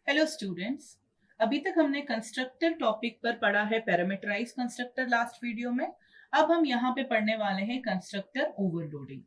Hello students. अभी तक हमने कंस्ट्रक्टर टॉपिक पर पढ़ा है पैरामीटराइज कंस्ट्रक्टर लास्ट वीडियो में। अब हम यहाँ पे पढ़ने वाले हैं कंस्ट्रक्टर ओवरलोडिंग।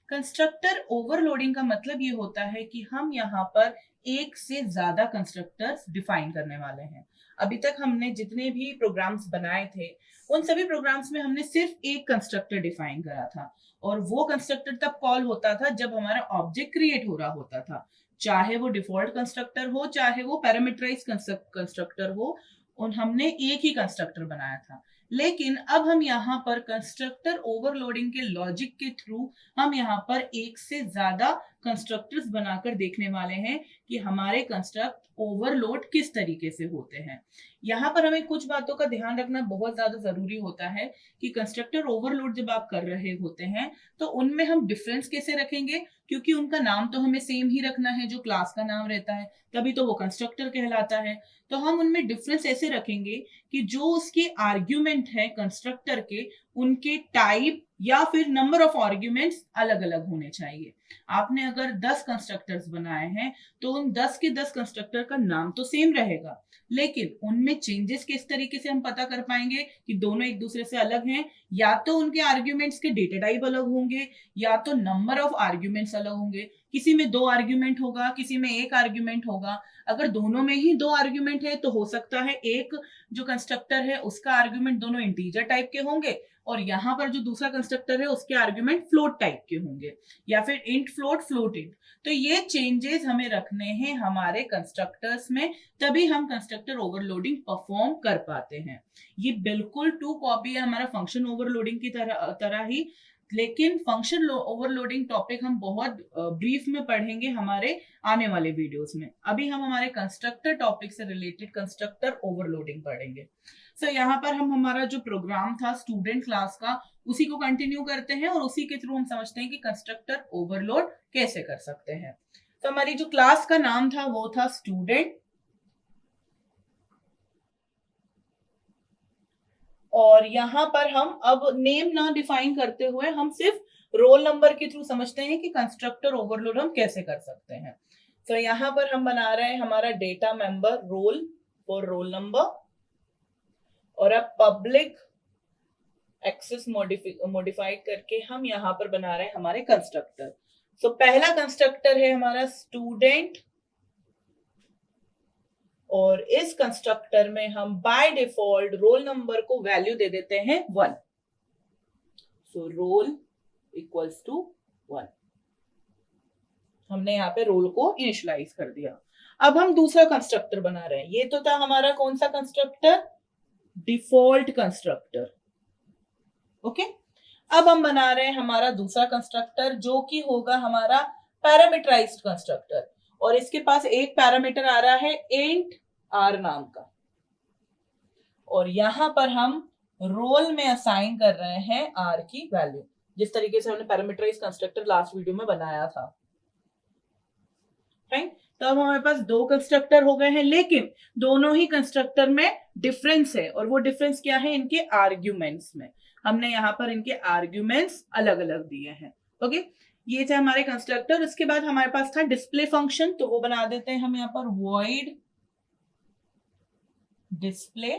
कंस्ट्रक्टर ओवरलोडिंग का मतलब ये होता है कि हम यहाँ पर एक से ज्यादा कंस्ट्रक्टर्स डिफाइन करने वाले हैं। अभी तक हमने जितने भी प्रोग्राम्स बनाए थे उन सभी प्रोग्राम्स में हमने सिर्फ एक कंस्ट्रक्टर डिफाइन करा था, और वो कंस्ट्रक्टर तब कॉल होता था जब हमारा ऑब्जेक्ट क्रिएट हो रहा होता था, चाहे वो डिफॉल्ट कंस्ट्रक्टर हो चाहे वो पैरामीटराइज कंस्ट्रक्टर हो। और हमने एक ही कंस्ट्रक्टर बनाया था। लेकिन अब हम यहाँ पर कंस्ट्रक्टर ओवरलोडिंग के लॉजिक के थ्रू हम यहाँ पर एक से ज्यादा कंस्ट्रक्टर्स बनाकर देखने वाले हैं कि हमारे कंस्ट्रक्ट ओवरलोड किस तरीके से होते हैं। यहाँ पर हमें कुछ बातों का ध्यान रखना बहुत ज्यादा जरूरी होता है कि कंस्ट्रक्टर ओवरलोड जब आप कर रहे होते हैं तो उनमें हम डिफरेंस कैसे रखेंगे, क्योंकि उनका नाम तो हमें सेम ही रखना है जो क्लास का नाम रहता है, तभी तो वो कंस्ट्रक्टर कहलाता है। तो हम उनमें डिफरेंस ऐसे रखेंगे कि जो उसके आर्ग्यूमेंट है कंस्ट्रक्टर के, उनके टाइप या फिर नंबर ऑफ आर्ग्यूमेंट्स अलग अलग होने चाहिए। आपने अगर 10 कंस्ट्रक्टर्स बनाए हैं तो उन 10 के 10 कंस्ट्रक्टर का नाम तो सेम रहेगा, लेकिन उनमें चेंजेस किस तरीके से हम पता कर पाएंगे कि दोनों एक दूसरे से अलग हैं। या तो उनके आर्ग्यूमेंट्स के डेटा टाइप अलग होंगे या तो नंबर ऑफ आर्ग्यूमेंट्स अलग होंगे। किसी में 2 आर्ग्यूमेंट होगा, किसी में 1 आर्ग्यूमेंट होगा। अगर दोनों में ही 2 आर्ग्यूमेंट है तो हो सकता है एक जो कंस्ट्रक्टर है उसका आर्ग्यूमेंट दोनों इंटीजर टाइप के होंगे और यहाँ पर जो दूसरा कंस्ट्रक्टर है उसके आर्ग्यूमेंट फ्लोट टाइप के होंगे, या फिर इंट फ्लोट फ्लोट इंट। तो ये चेंजेस हमें रखने हैं हमारे कंस्ट्रक्टर्स में, तभी हम कंस्ट्रक्टर ओवरलोडिंग परफॉर्म कर पाते हैं। ये बिल्कुल टू कॉपी है हमारा फंक्शन ओवरलोडिंग की तरह ही, लेकिन फंक्शन ओवरलोडिंग टॉपिक हम बहुत ब्रीफ में पढ़ेंगे हमारे आने वाले वीडियोस में। अभी हम हमारे कंस्ट्रक्टर टॉपिक से रिलेटेड कंस्ट्रक्टर ओवरलोडिंग पढ़ेंगे। सो यहाँ पर हम हमारा जो प्रोग्राम था स्टूडेंट क्लास का उसी को कंटिन्यू करते हैं और उसी के थ्रू हम समझते हैं कि कंस्ट्रक्टर ओवरलोड कैसे कर सकते हैं। तो हमारी जो क्लास का नाम था वो था स्टूडेंट, और यहाँ पर हम अब नेम ना डिफाइन करते हुए हम सिर्फ रोल नंबर के थ्रू समझते हैं कि कंस्ट्रक्टर ओवरलोड हम कैसे कर सकते हैं। तो यहाँ पर हम बना रहे हैं हमारा data member roll for roll number, और अब पब्लिक एक्सेस मॉडिफाइड करके हम यहाँ पर बना रहे हैं हमारे कंस्ट्रक्टर। सो पहला कंस्ट्रक्टर है हमारा स्टूडेंट, और इस कंस्ट्रक्टर में हम बाय डिफॉल्ट रोल नंबर को वैल्यू दे देते हैं 1। So roll equals to 1। हमने यहाँ पे रोल को इनिशियलाइज कर दिया। अब हम दूसरा कंस्ट्रक्टर बना रहे हैं। ये तो था हमारा कौन सा कंस्ट्रक्टर, डिफॉल्ट कंस्ट्रक्टर। ओके, अब हम बना रहे हैं हमारा दूसरा कंस्ट्रक्टर जो कि होगा हमारा पैरामीटराइज्ड कंस्ट्रक्टर, और इसके पास एक पैरामीटर आ रहा है इंट आर नाम का, और यहां पर हम रोल में असाइन कर रहे हैं आर की वैल्यू, जिस तरीके से हमने पैरामीटराइज्ड कंस्ट्रक्टर लास्ट वीडियो में बनाया था। तो अब हमारे पास 2 कंस्ट्रक्टर हो गए हैं, लेकिन दोनों ही कंस्ट्रक्टर में डिफरेंस है, और वो डिफरेंस क्या है, इनके आर्ग्यूमेंट्स में। हमने यहाँ पर इनके आर्ग्यूमेंट्स अलग अलग दिए हैं। ओके, ये थे हमारे कंस्ट्रक्टर। इसके बाद हमारे पास था डिस्प्ले फंक्शन, तो वो बना देते हैं हम यहाँ पर वॉइड डिस्प्ले,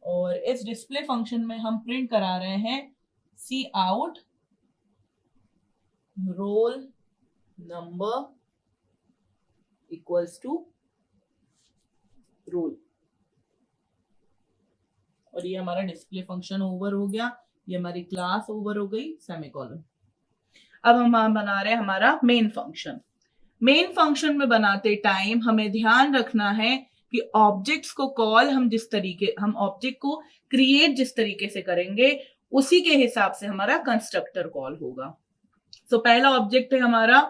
और इस डिस्प्ले फंक्शन में हम प्रिंट करा रहे हैं cout roll number equals to roll, और ये हमारा डिस्प्ले फंक्शन ओवर हो गया, ये हमारी क्लास ओवर हो गई, सेमीकोलन। अब हम बना रहे हैं हमारा मेन फंक्शन। मेन फंक्शन में बनाते टाइम हमें ध्यान रखना है कि ऑब्जेक्ट्स को कॉल हम ऑब्जेक्ट को क्रिएट जिस तरीके से करेंगे उसी के हिसाब से हमारा कंस्ट्रक्टर कॉल होगा। तो पहला ऑब्जेक्ट है हमारा,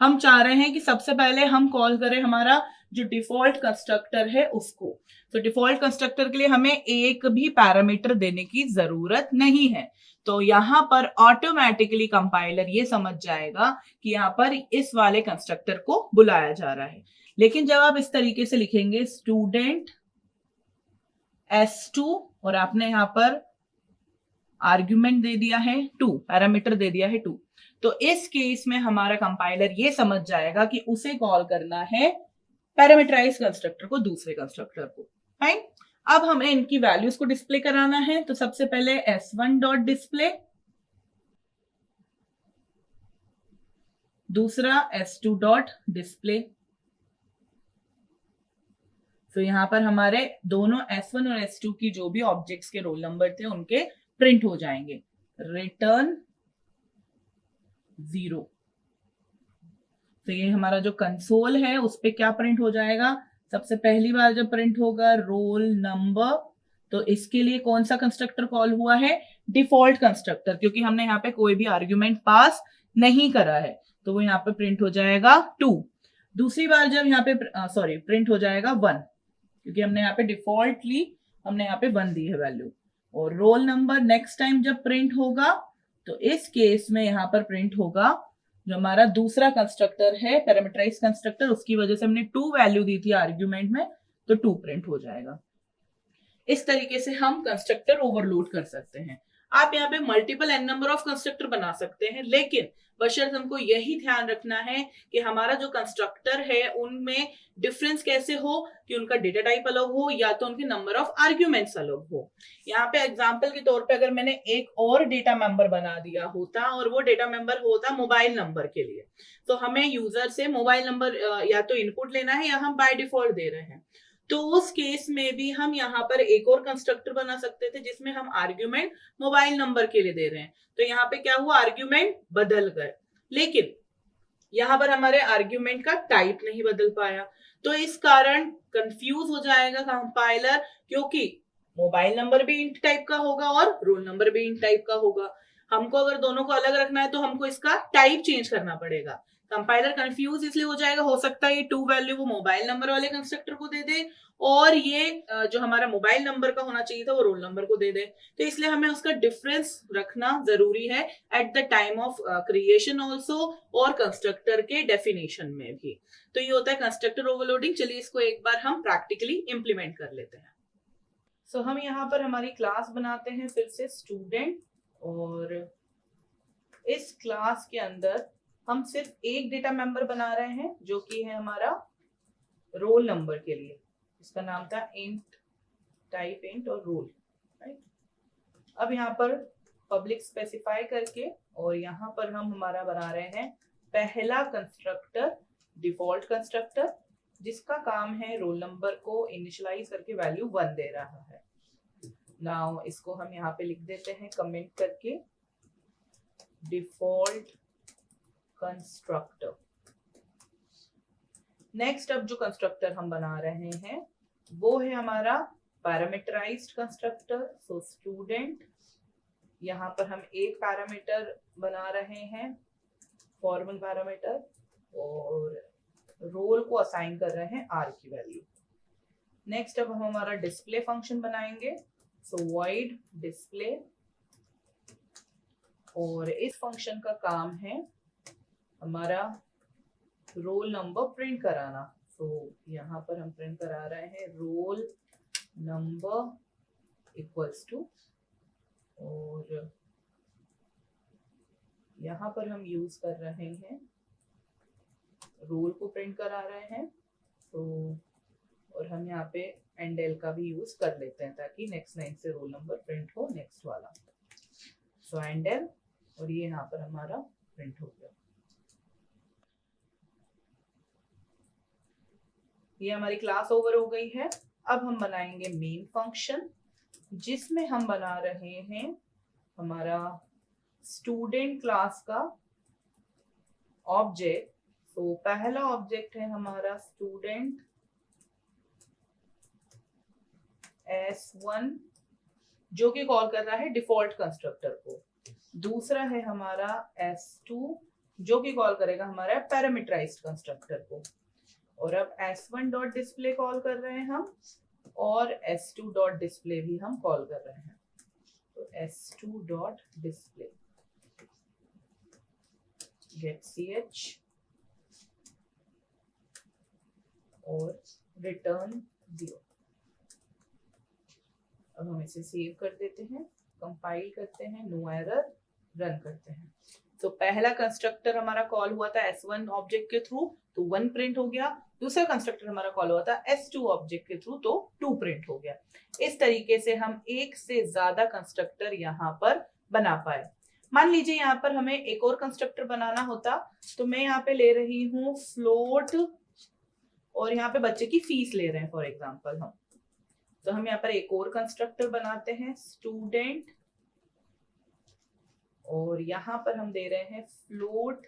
हम चाह रहे हैं कि सबसे पहले हम कॉल करें हमारा जो डिफॉल्ट कंस्ट्रक्टर है उसको। तो डिफॉल्ट कंस्ट्रक्टर के लिए हमें एक भी पैरामीटर देने की जरूरत नहीं है, तो यहाँ पर ऑटोमेटिकली कंपाइलर ये समझ जाएगा कि यहाँ पर इस वाले कंस्ट्रक्टर को बुलाया जा रहा है। लेकिन जब आप इस तरीके से लिखेंगे स्टूडेंट S2 और आपने यहाँ पर आर्ग्यूमेंट दे दिया है 2, पैरामीटर दे दिया है 2, तो इस केस में हमारा कंपाइलर ये समझ जाएगा कि उसे कॉल करना है पैरामीटराइज कंस्ट्रक्टर को दूसरे कंस्ट्रक्टर को। फाइन, अब हमें इनकी वैल्यूज को डिस्प्ले कराना है। तो सबसे पहले s1 डॉट डिस्प्ले, दूसरा s2 डॉट डिस्प्ले। तो यहां पर हमारे दोनों s1 और s2 की जो भी ऑब्जेक्ट्स के रोल नंबर थे उनके प्रिंट हो जाएंगे। रिटर्न 0। तो ये हमारा जो कंसोल है उस पे क्या प्रिंट हो जाएगा, सबसे पहली बार जब प्रिंट होगा रोल नंबर, तो इसके लिए कौन सा कंस्ट्रक्टर कॉल हुआ है, डिफॉल्ट कंस्ट्रक्टर, क्योंकि हमने यहाँ पे कोई भी आर्ग्यूमेंट पास नहीं करा है, तो वो यहाँ पे प्रिंट हो जाएगा 2। दूसरी बार जब यहाँ पे प्रिंट हो जाएगा 1, क्योंकि हमने यहाँ पे डिफॉल्टली हमने यहाँ पे 1 दी है वैल्यू। और रोल नंबर नेक्स्ट टाइम जब प्रिंट होगा तो इस केस में यहाँ पर प्रिंट होगा जो हमारा दूसरा कंस्ट्रक्टर है पैरामीटराइज कंस्ट्रक्टर, उसकी वजह से हमने 2 वैल्यू दी थी आर्ग्यूमेंट में, तो 2 प्रिंट हो जाएगा। इस तरीके से हम कंस्ट्रक्टर ओवरलोड कर सकते हैं। आप यहाँ पे multiple n number of constructor बना सकते हैं, लेकिन बशर्त हमको यही ध्यान रखना है कि हमारा जो कंस्ट्रक्टर है उनमें डिफरेंस कैसे हो कि उनका डेटा टाइप अलग हो या तो उनके नंबर ऑफ आर्ग्यूमेंट्स अलग हो। यहाँ पे एग्जांपल के तौर पे अगर मैंने एक और डेटा मेंबर बना दिया होता और वो डेटा मेंबर होता मोबाइल नंबर के लिए, तो हमें यूजर से मोबाइल नंबर या तो इनपुट लेना है या हम बाय डिफॉल्ट दे रहे हैं, तो उस केस में भी हम यहाँ पर एक और कंस्ट्रक्टर बना सकते थे जिसमें हम आर्ग्यूमेंट मोबाइल नंबर के लिए दे रहे हैं। तो यहाँ पे क्या हुआ, आर्ग्यूमेंट बदल गए, लेकिन यहाँ पर हमारे आर्ग्यूमेंट का टाइप नहीं बदल पाया, तो इस कारण कंफ्यूज हो जाएगा कंपाइलर, क्योंकि मोबाइल नंबर भी इंट टाइप का होगा और रोल नंबर भी इंट टाइप का होगा। हमको अगर दोनों को अलग रखना है तो हमको इसका टाइप चेंज करना पड़ेगा। कंपाइलर कंफ्यूज इसलिए हो जाएगा, हो सकता है ये 2 वैल्यू वो मोबाइल नंबर वाले कंस्ट्रक्टर को दे दे और ये जो हमारा मोबाइल नंबर का होना चाहिए था वो रोल नंबर को दे दे। तो इसलिए हमें उसका डिफरेंस रखना जरूरी है at the time of creation also और कंस्ट्रक्टर के डेफिनेशन में भी। तो ये होता है कंस्ट्रक्टर ओवरलोडिंग। चलिए इसको एक बार हम प्रैक्टिकली इंप्लीमेंट कर लेते हैं। सो हम यहाँ पर हमारी क्लास बनाते हैं फिर से स्टूडेंट, और इस क्लास के अंदर हम सिर्फ एक डेटा मेंबर बना रहे हैं जो कि है हमारा रोल नंबर के लिए। इसका नाम था इंट, टाइप इंट और रोल, राइट। अब यहाँ पर पब्लिक स्पेसिफाई करके और यहाँ पर हम हमारा बना रहे हैं पहला कंस्ट्रक्टर, डिफॉल्ट कंस्ट्रक्टर, जिसका काम है रोल नंबर को इनिशियलाइज करके वैल्यू 1 दे रहा है। नाउ इसको हम यहाँ पे लिख देते हैं कमेंट करके, डिफॉल्ट कंस्ट्रक्टर। नेक्स्ट अब जो कंस्ट्रक्टर हम बना रहे हैं वो है हमारा पैरामीटराइज्ड कंस्ट्रक्टर। सो स्टूडेंट, यहाँ पर हम एक पैरामीटर बना रहे हैं फॉर्मल पैरामीटर, और रोल को असाइन कर रहे हैं r की वैल्यू। नेक्स्ट अब हम हमारा डिस्प्ले फंक्शन बनाएंगे। सो void डिस्प्ले, और इस फंक्शन का काम है हमारा रोल नंबर प्रिंट कराना। तो यहाँ पर हम प्रिंट करा रहे हैं रोल नंबर इक्वल्स टू, और यहाँ पर हम यूज कर रहे हैं रोल को प्रिंट करा रहे हैं। तो और हम यहाँ पे एंडल का भी यूज कर लेते हैं ताकि नेक्स्ट लाइन से रोल नंबर प्रिंट हो नेक्स्ट वाला। सो एंडल, और ये यहाँ पर हमारा प्रिंट हो गया। ये हमारी क्लास ओवर हो गई है। अब हम बनाएंगे मेन फंक्शन, जिसमें हम बना रहे हैं हमारा स्टूडेंट क्लास का ऑब्जेक्ट। तो पहला ऑब्जेक्ट है हमारा स्टूडेंट S1, जो कि कॉल कर रहा है डिफॉल्ट कंस्ट्रक्टर को। दूसरा है हमारा S2, जो कि कॉल करेगा हमारा पैरामीटराइज्ड कंस्ट्रक्टर को। और अब S1 डॉट डिस्प्ले कॉल कर रहे हैं हम, और S2 डॉट डिस्प्ले भी हम कॉल कर रहे हैं। तो S2 dot display get ch और रिटर्न 0। अब हम इसे सेव कर देते हैं, कंपाइल करते हैं, नो एरर, रन करते हैं। तो पहला कंस्ट्रक्टर हमारा कॉल हुआ था S1 ऑब्जेक्ट के थ्रू, तो 1 प्रिंट हो गया। दूसरा कंस्ट्रक्टर हमारा कॉल हुआ था S2 ऑब्जेक्ट के थ्रू, तो 2 प्रिंट हो गया। इस तरीके से हम एक से ज्यादा कंस्ट्रक्टर यहाँ पर बना पाए। मान लीजिए यहाँ पर हमें एक और कंस्ट्रक्टर बनाना होता, तो मैं यहाँ पे ले रही हूँ फ्लोट और यहाँ पे बच्चे की फीस ले रहे हैं फॉर एग्जाम्पल हम, तो हम यहाँ पर एक और कंस्ट्रक्टर बनाते हैं स्टूडेंट, और यहाँ पर हम दे रहे हैं फ्लोट,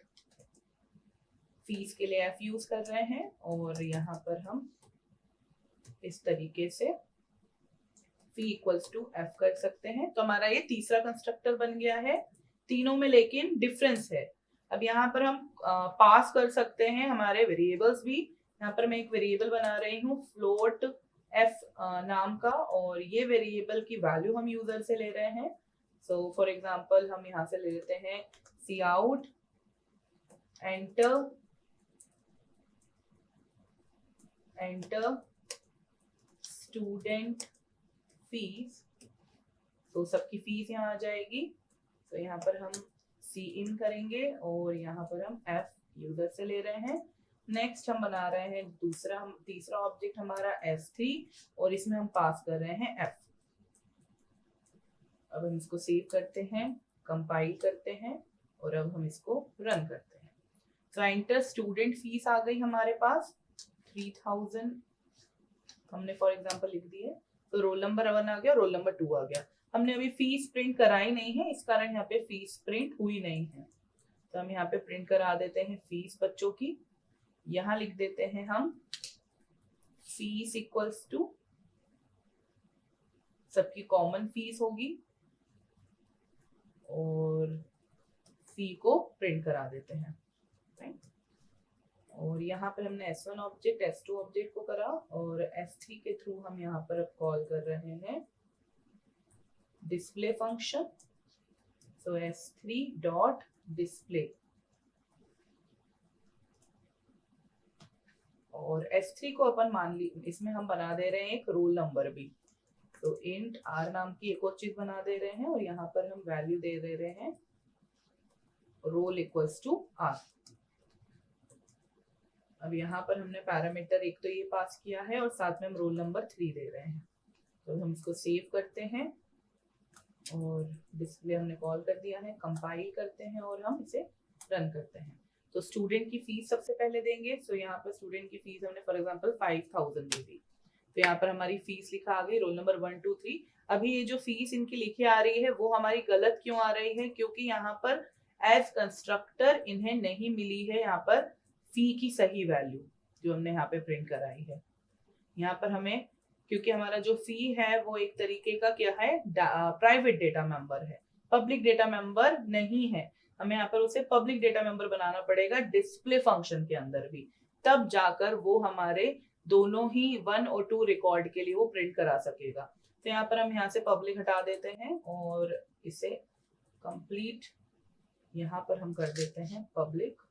फीस के लिए f यूज कर रहे हैं, और यहाँ पर हम इस तरीके से फी इक्वल्स टू f कर सकते हैं। तो हमारा ये तीसरा कंस्ट्रक्टर बन गया है। तीनों में लेकिन डिफरेंस है। अब यहाँ पर हम पास कर सकते हैं हमारे वेरिएबल्स भी। यहाँ पर मैं एक वेरिएबल बना रही हूँ फ्लोट f नाम का, और ये वेरिएबल की वैल्यू हम यूजर से ले रहे हैं। सो फॉर एग्जांपल हम यहाँ से ले लेते हैं cout enter स्टूडेंट फीस, तो सबकी फीस यहाँ आ जाएगी। तो यहाँ पर हम सी इन करेंगे और यहाँ पर हम f यूजर से ले रहे हैं। नेक्स्ट हम बना रहे हैं तीसरा ऑब्जेक्ट हमारा S3, और इसमें हम पास कर रहे हैं f। अब हम इसको सेव करते हैं, कंपाइल करते हैं, और अब हम इसको रन करते हैं। तो एंटर स्टूडेंट फीस आ गई हमारे पास 3000 हमने फॉर एग्जांपल लिख दी है। तो रोल नंबर 1 आ गया, रोल नंबर 2 आ गया। हमने अभी फीस प्रिंट कराई नहीं है, इस कारण यहाँ पे फीस प्रिंट हुई नहीं है। तो हम यहाँ पे प्रिंट करा देते हैं फीस बच्चों की। यहाँ लिख देते हैं हम फीस इक्वल्स टू, सबकी कॉमन फीस होगी, और फी को प्रिंट करा देते हैं। और यहाँ पर हमने S1 ऑब्जेक्ट S2 ऑब्जेक्ट को करा, और S3 के थ्रू हम यहाँ पर अब कॉल कर रहे हैं डिस्प्ले फंक्शन। सो S3 डॉट डिस्प्ले, और S3 को अपन मान ली इसमें हम बना दे रहे हैं एक रोल नंबर भी। तो इंट r नाम की एक और चीज बना दे रहे हैं, और यहाँ पर हम वैल्यू दे रहे हैं रोल इक्वल्स टू r। अब यहाँ पर हमने पैरामीटर एक तो ये पास किया है, और साथ में हम रोल नंबर 3 दे रहे हैं। तो हम इसको सेव करते हैं, और डिस्प्ले हमने कॉल कर दिया है, कंपाइल करते हैं, और हम इसे रन करते हैं। तो स्टूडेंट की फीस सबसे पहले देंगे। सो यहाँ पर स्टूडेंट की फीस हमने फॉर एग्जांपल 5000 दे दी। तो यहाँ पर हमारी फीस लिखा आ गई, रोल नंबर 1 2 3। अभी ये जो फीस इनकी लिखी आ रही है वो हमारी गलत क्यों आ रही है? क्योंकि यहाँ पर एज कंस्ट्रक्टर इन्हें नहीं मिली है यहाँ पर फी की सही वैल्यू जो हमने यहाँ पे प्रिंट कराई है। यहाँ पर हमें, क्योंकि हमारा जो फी है वो एक तरीके का क्या है, प्राइवेट डेटा मेंबर है, पब्लिक डेटा मेंबर नहीं है। हमें यहाँ पर उसे पब्लिक डेटा मेंबर बनाना पड़ेगा डिस्प्ले फंक्शन के अंदर भी, तब जाकर वो हमारे दोनों ही 1 और 2 रिकॉर्ड के लिए वो प्रिंट करा सकेगा। तो यहाँ पर हम यहाँ से पब्लिक हटा देते हैं और इसे कंप्लीट यहाँ पर हम कर देते हैं पब्लिक।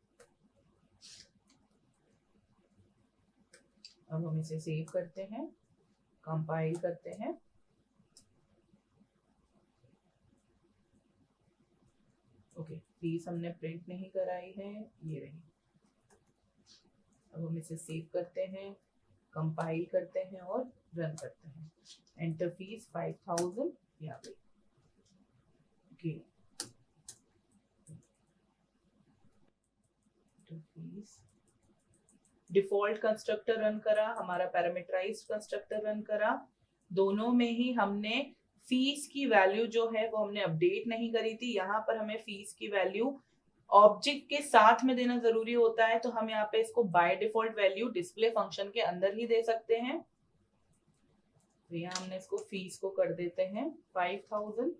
अब हम इसे सेव करते हैं, कंपाइल करते हैं। ओके, फीस हमने प्रिंट नहीं कराई है, ये रही। अब हम इसे सेव करते हैं, कंपाइल करते हैं और रन करते हैं। एंटर फीस 5000 यहाँ पे। Okay, fees default constructor run करा, हमारा पैरामीटराइज्ड कंस्ट्रक्टर रन करा। दोनों में ही हमने फीस की वैल्यू जो है वो हमने अपडेट नहीं करी थी। यहाँ पर हमें फीस की वैल्यू ऑब्जेक्ट के साथ में देना जरूरी होता है, तो हम यहाँ पे इसको by default value display function के अंदर ही दे सकते हैं। तो यहाँ हमने इसको फीस को कर देते हैं 5000।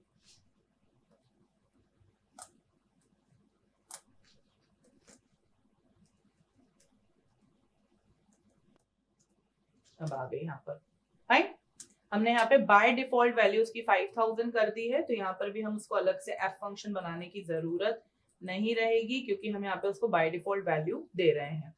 अब आ गए यहाँ पर, फाइन। हमने यहाँ पे बाय डिफॉल्ट वैल्यूज की 5000 कर दी है, तो यहाँ पर भी हम उसको अलग से f फंक्शन बनाने की जरूरत नहीं रहेगी, क्योंकि हम यहाँ पे उसको बाय डिफॉल्ट वैल्यू दे रहे हैं।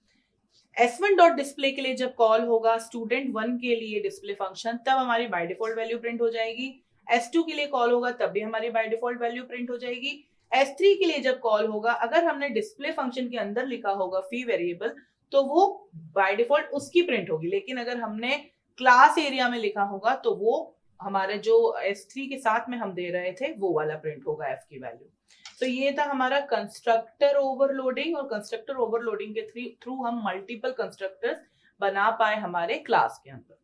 S1 डॉट डिस्प्ले के लिए जब कॉल होगा स्टूडेंट 1 के लिए डिस्प्ले फंक्शन, तब हमारी बाय डिफॉल्ट वैल्यू प्रिंट हो जाएगी। S2 के लिए कॉल होगा तब भी हमारी बाय डिफॉल्ट वैल्यू प्रिंट हो जाएगी। S3 के लिए जब कॉल होगा, अगर हमने डिस्प्ले फंक्शन के अंदर लिखा होगा फी वेरिएबल तो वो बाय डिफॉल्ट उसकी प्रिंट होगी, लेकिन अगर हमने क्लास एरिया में लिखा होगा तो वो हमारे जो S3 के साथ में हम दे रहे थे वो वाला प्रिंट होगा f की वैल्यू। तो ये था हमारा कंस्ट्रक्टर ओवरलोडिंग, और कंस्ट्रक्टर ओवरलोडिंग के थ्रू हम मल्टीपल कंस्ट्रक्टर्स बना पाए हमारे क्लास के अंदर।